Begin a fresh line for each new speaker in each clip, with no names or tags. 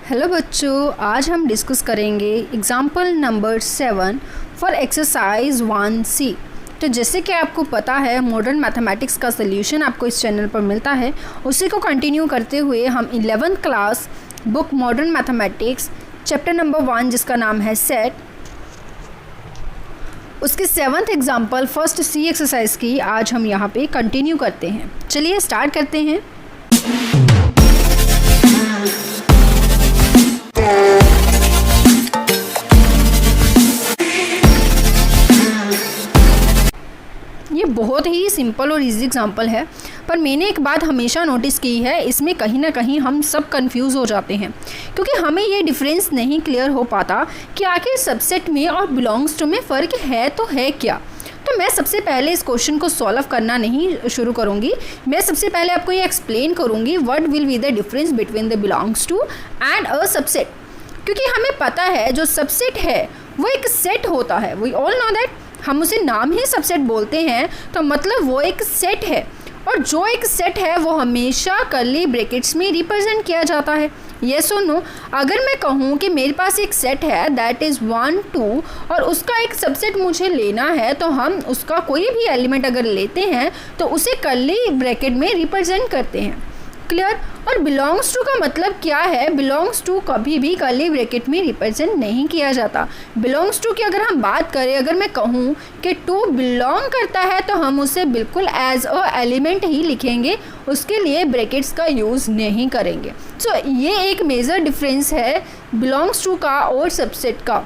Hello बच्चों, आज हम डिस्कस करेंगे example number 7 for exercise 1C। तो जैसे कि आपको पता है मॉडर्न मैथमेटिक्स का सल्यूशन आपको इस चैनल पर मिलता है। उसी को कंटिन्यू करते हुए हम 11th class book modern mathematics chapter number 1 जिसका नाम है सेट, उसके 7th example first C exercise की आज हम यहाँ पे कंटिन्यू करते हैं। चलिए स्टार्ट करते हैं। ये बहुत ही सिंपल और इजी एग्जांपल है, पर मैंने एक बात हमेशा नोटिस की है, इसमें कहीं ना कहीं हम सब कंफ्यूज हो जाते हैं क्योंकि हमें ये डिफरेंस नहीं क्लियर हो पाता कि आखिर सबसेट में और बिलोंग्स टू में फ़र्क है तो है क्या। तो मैं सबसे पहले इस क्वेश्चन को सॉल्व करना नहीं शुरू करूँगी। मैं सबसे पहले आपको ये एक्सप्लेन करूँगी what will be the difference between the belongs to and a subset. क्योंकि हमें पता है जो सबसेट है वो एक सेट होता है, वी ऑल नो दैट। हम उसे नाम ही सबसेट बोलते हैं तो मतलब वो एक सेट है, और जो एक सेट है वो हमेशा कर्ली ब्रैकेट्स में रिप्रेजेंट किया जाता है। येस और नो। अगर मैं कहूँ कि मेरे पास एक सेट है दैट इज़ 1 2 और उसका एक सबसेट मुझे लेना है, तो हम उसका कोई भी एलिमेंट अगर लेते हैं तो उसे कर्ली ब्रैकेट में रिप्रेजेंट करते हैं। क्लियर। और बिलोंग्स टू का मतलब क्या है? बिलोंग्स टू कभी भी कर्ली ब्रैकेट में रिप्रेजेंट नहीं किया जाता। बिलोंग्स टू की अगर हम बात करें, अगर मैं कहूँ कि टू बिलोंग करता है तो हम उसे बिल्कुल एज अ एलिमेंट ही लिखेंगे, उसके लिए ब्रैकेट्स का यूज़ नहीं करेंगे। सो ये एक मेजर डिफरेंस है बिलोंग्स टू का और सबसेट का।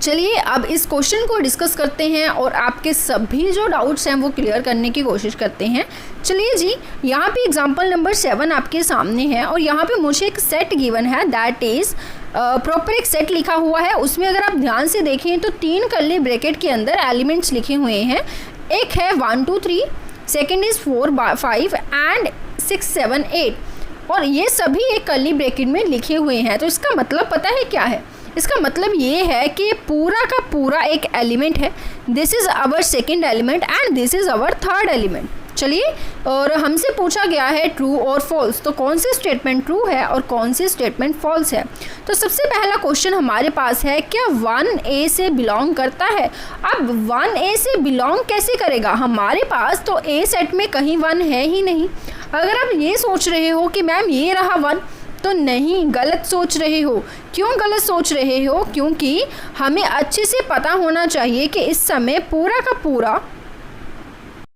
चलिए अब इस क्वेश्चन को डिस्कस करते हैं और आपके सभी जो डाउट्स हैं वो क्लियर करने की कोशिश करते हैं। चलिए जी, यहाँ पे एग्जांपल नंबर 7 आपके सामने है और यहाँ पे मुझे एक सेट गिवन है दैट इज़ प्रॉपर एक सेट लिखा हुआ है। उसमें अगर आप ध्यान से देखें तो 3 कर्ली ब्रैकेट के अंदर एलिमेंट्स लिखे हुए हैं। एक है 1 2 3, सेकेंड इज़ 4 5 एंड 6 7 8, और ये सभी एक कर्ली ब्रैकेट में लिखे हुए हैं। तो इसका मतलब पता है क्या है? इसका मतलब ये है कि ये पूरा का पूरा एक एलिमेंट है। This is our second element and this is our third element. चलिए, और हमसे पूछा गया है ट्रू और फॉल्स, तो कौन सी स्टेटमेंट ट्रू है और कौन सी स्टेटमेंट फॉल्स है। तो सबसे पहला क्वेश्चन हमारे पास है, क्या 1A से बिलोंग करता है? अब 1A से बिलोंग कैसे करेगा? हमारे पास तो A सेट में कहीं 1 है ही नहीं। अगर आप ये सोच रहे हो कि मैम ये रहा 1, तो नहीं, गलत सोच रहे हो। क्यों गलत सोच रहे हो? क्योंकि हमें अच्छे से पता होना चाहिए कि इस समय पूरा का पूरा